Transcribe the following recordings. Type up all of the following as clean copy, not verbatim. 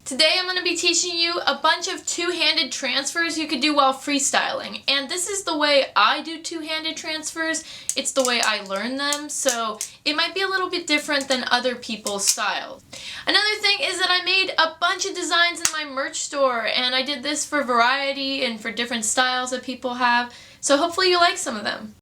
Today I'm going to be teaching you a bunch of two-handed transfers you could do while freestyling. And this is the way I do two-handed transfers. It's the way I learn them, so it might be a little bit different than other people's styles. Another thing is that I made a bunch of designs in my merch store, and I did this for variety and for different styles that people have, so hopefully you like some of them.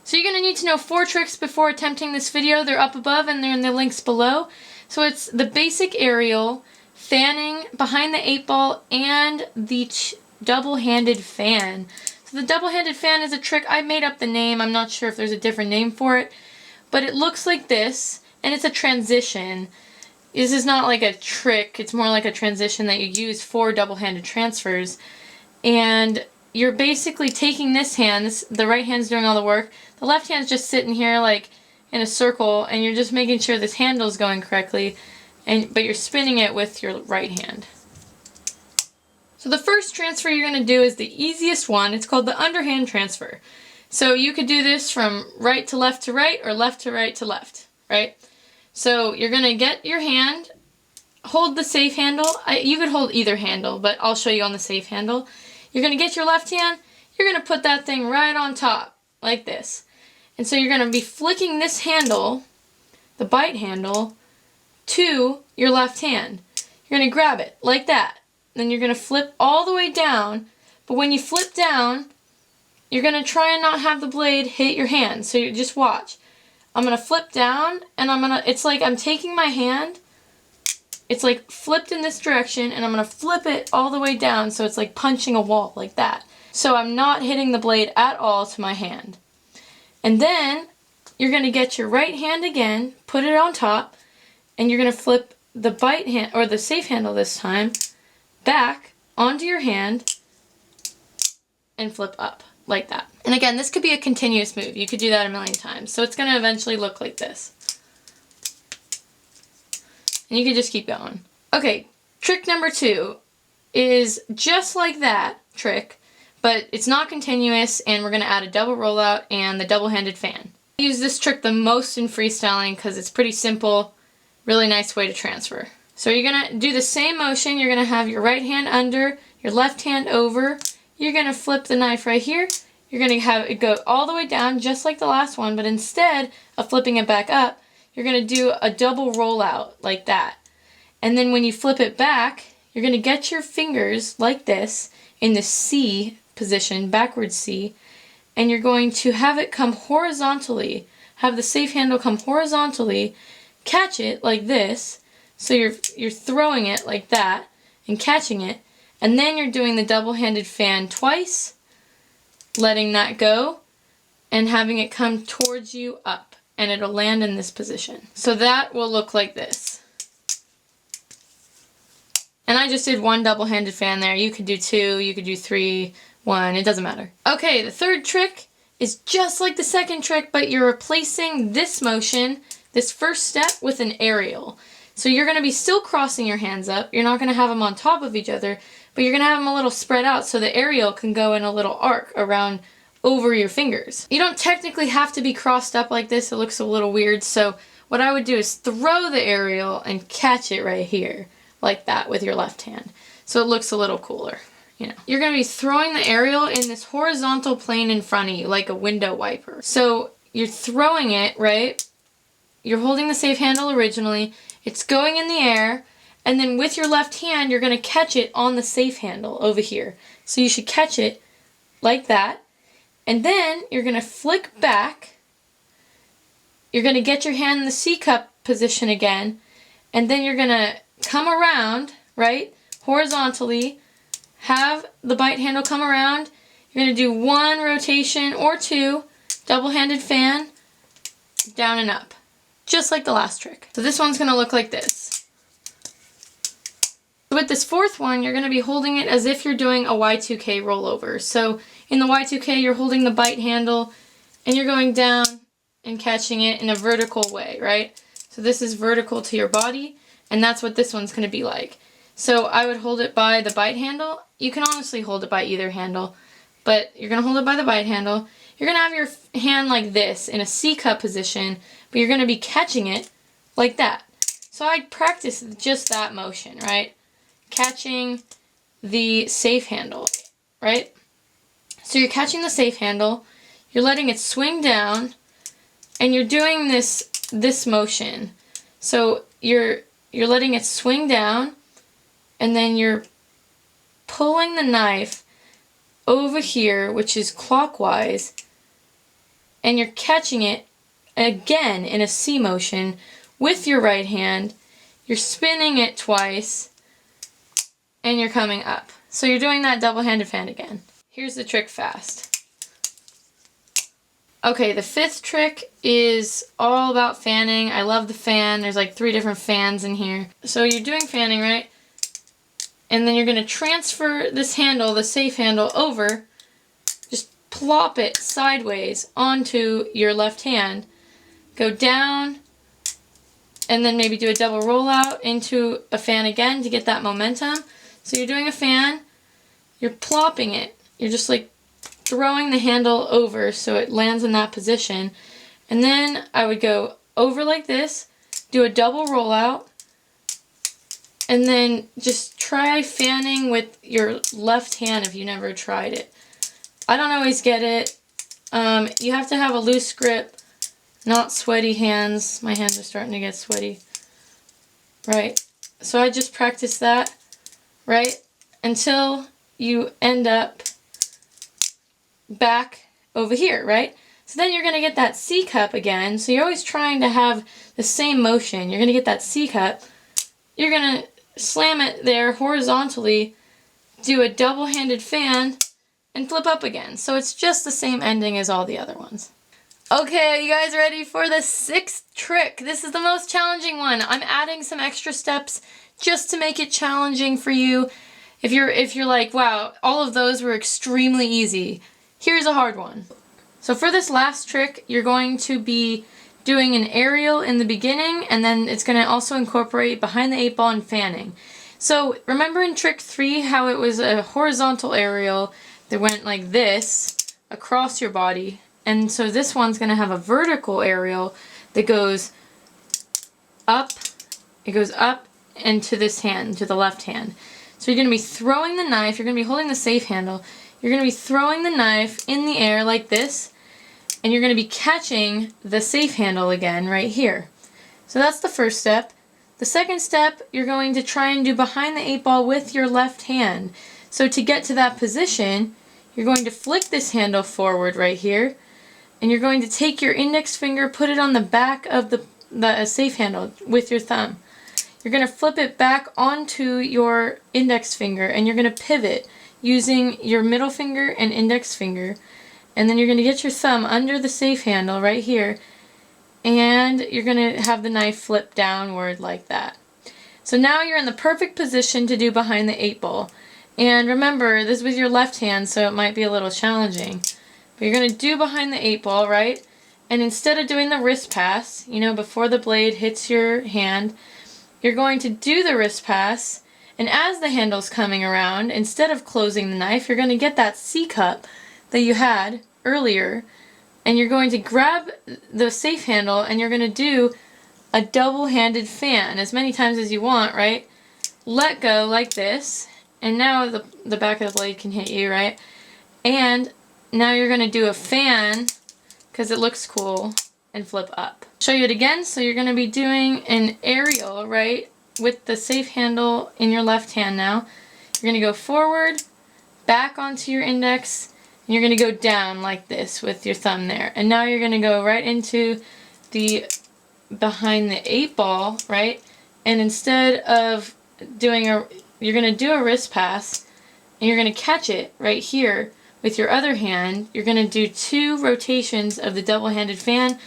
So you're going to need to know 4 tricks before attempting this video. They're up above and they're in the links below. So it's the basic aerial, fanning, behind the 8-ball, and the double-handed fan. So the double-handed fan is a trick. I made up the name. I'm not sure if there's a different name for it. But it looks like this, and it's a transition. This is not like a trick. It's more like a transition that you use for double-handed transfers. And you're basically taking this hand, the right hand's doing all the work, the left hand's just sitting here like in a circle, and you're just making sure this handle's going correctly, but you're spinning it with your right hand. So the first transfer you're going to do is the easiest one. It's called the underhand transfer. So you could do this from right to left to right, or left to right to left, right? So you're going to get your hand, hold the safe handle. You could hold either handle, but I'll show you on the safe handle. You're going to get your left hand, you're going to put that thing right on top, like this. And so you're going to be flicking this handle, the bite handle, to your left hand. You're going to grab it, like that. Then you're going to flip all the way down, but when you flip down, you're going to try and not have the blade hit your hand. So you just watch. I'm going to flip down, and it's like I'm taking my hand, it's like flipped in this direction, and I'm going to flip it all the way down so it's like punching a wall, like that. So I'm not hitting the blade at all to my hand. And then you're going to get your right hand again, put it on top, and you're going to flip the bite hand, or the safe handle this time, back onto your hand and flip up, like that. And again, this could be a continuous move. You could do that a million times. So it's going to eventually look like this. And you can just keep going. Okay, trick number 2 is just like that trick, but it's not continuous, and we're going to add a double rollout and the double-handed fan. I use this trick the most in freestyling because it's pretty simple, really nice way to transfer. So you're going to do the same motion. You're going to have your right hand under, your left hand over. You're going to flip the knife right here. You're going to have it go all the way down just like the last one, but instead of flipping it back up, you're going to do a double rollout like that. And then when you flip it back, you're going to get your fingers like this in the C position, backwards C, and you're going to have it come horizontally, have the safe handle come horizontally catch it like this. So you're throwing it like that and catching it, and then you're doing the double-handed fan twice, letting that go, and having it come towards you up, and it'll land in this position. So that will look like this. And I just did one double-handed fan there. You could do 2, you could do 3, 1, it doesn't matter. Okay, the third trick is just like the second trick, but you're replacing this motion, this first step, with an aerial. So you're going to be still crossing your hands up. You're not going to have them on top of each other, but you're going to have them a little spread out so the aerial can go in a little arc around over your fingers. You don't technically have to be crossed up like this. It looks a little weird. So what I would do is throw the aerial and catch it right here like that with your left hand. So it looks a little cooler. You know, you're going to be throwing the aerial in this horizontal plane in front of you like a window wiper. So you're throwing it, right? You're holding the safe handle originally. It's going in the air, and then with your left hand, you're going to catch it on the safe handle over here. So you should catch it like that, and then you're going to flick back. You're going to get your hand in the C cup position again, and then you're going to come around, right, horizontally, have the bite handle come around. You're going to do 1 rotation or 2, double-handed fan, down and up. Just like the last trick. So this one's going to look like this. With this fourth one, you're going to be holding it as if you're doing a Y2K rollover. So in the Y2K, you're holding the bite handle and you're going down and catching it in a vertical way, right? So this is vertical to your body, and that's what this one's going to be like. So I would hold it by the bite handle. You can honestly hold it by either handle, but you're going to hold it by the bite handle. You're going to have your hand like this in a C cup position, but you're going to be catching it like that. So I practice just that motion, right? Catching the safe handle, right? So you're catching the safe handle, you're letting it swing down, and you're doing this motion. So you're letting it swing down, and then you're pulling the knife over here, which is clockwise, and you're catching it again in a C motion with your right hand. You're spinning it twice, and you're coming up. So you're doing that double-handed fan again. Here's the trick fast. Okay, the fifth trick is all about fanning. I love the fan. There's like 3 different fans in here. So you're doing fanning, right? And then you're going to transfer this handle, the safe handle, over. Just plop it sideways onto your left hand. Go down, and then maybe do a double rollout into a fan again to get that momentum. So you're doing a fan, you're plopping it. You're just like throwing the handle over so it lands in that position. And then I would go over like this, do a double rollout, and then just try fanning with your left hand if you never tried it. I don't always get it. You have to have a loose grip, not sweaty hands. My hands are starting to get sweaty. Right. So I just practice that, right, until you end up back over here, right? So then you're going to get that C cup again. So you're always trying to have the same motion. You're going to get that C cup. You're going to slam it there horizontally, do a double-handed fan, and flip up again. So it's just the same ending as all the other ones. Okay, are you guys ready for the 6th trick? This is the most challenging one. I'm adding some extra steps just to make it challenging for you. If you're like, wow, all of those were extremely easy, here's a hard one. So for this last trick, you're going to be doing an aerial in the beginning, and then it's going to also incorporate behind the 8-ball and fanning. So remember in trick 3 how it was a horizontal aerial that went like this across your body? And so this one's going to have a vertical aerial that goes up, it goes up and to this hand, to the left hand. So you're going to be throwing the knife, you're going to be holding the safe handle, you're going to be throwing the knife in the air like this, and you're going to be catching the safe handle again right here. So that's the first step. The second step, you're going to try and do behind the 8-ball with your left hand. So to get to that position, you're going to flick this handle forward right here, and you're going to take your index finger, put it on the back of the the safe handle with your thumb. You're going to flip it back onto your index finger, and you're going to pivot using your middle finger and index finger. And then you're going to get your thumb under the safe handle right here, and you're going to have the knife flip downward like that. So now you're in the perfect position to do behind the 8-ball. And remember, this is with your left hand, so it might be a little challenging. But you're going to do behind the 8-ball, right? And instead of doing the wrist pass, you know, before the blade hits your hand, you're going to do the wrist pass, and as the handle's coming around, instead of closing the knife, you're going to get that C cup that you had earlier, and you're going to grab the safe handle, and you're going to do a double-handed fan as many times as you want, right? Let go like this, and now the back of the blade can hit you, right? And now you're going to do a fan, because it looks cool, and flip up. Show you it again. So you're going to be doing an aerial, right, with the safe handle in your left hand now. You're going to go forward, back onto your index, and you're going to go down like this with your thumb there. And now you're going to go right into the behind the 8-ball, right? And instead of doing you're going to do a wrist pass, and you're going to catch it right here with your other hand. You're going to do 2 rotations of the double-handed fan,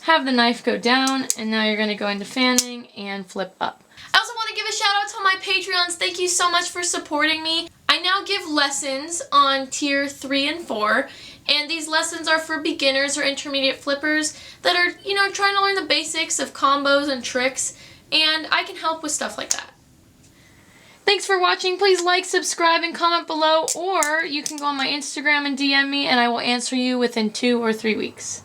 have the knife go down, and now you're going to go into fanning and flip up. I also want to give a shout out to my Patreons. Thank you so much for supporting me. I now give lessons on tier 3 and 4, and these lessons are for beginners or intermediate flippers that are, you know, trying to learn the basics of combos and tricks, and I can help with stuff like that. Thanks for watching. Please like, subscribe, and comment below, or you can go on my Instagram and DM me, and I will answer you within 2 or 3 weeks.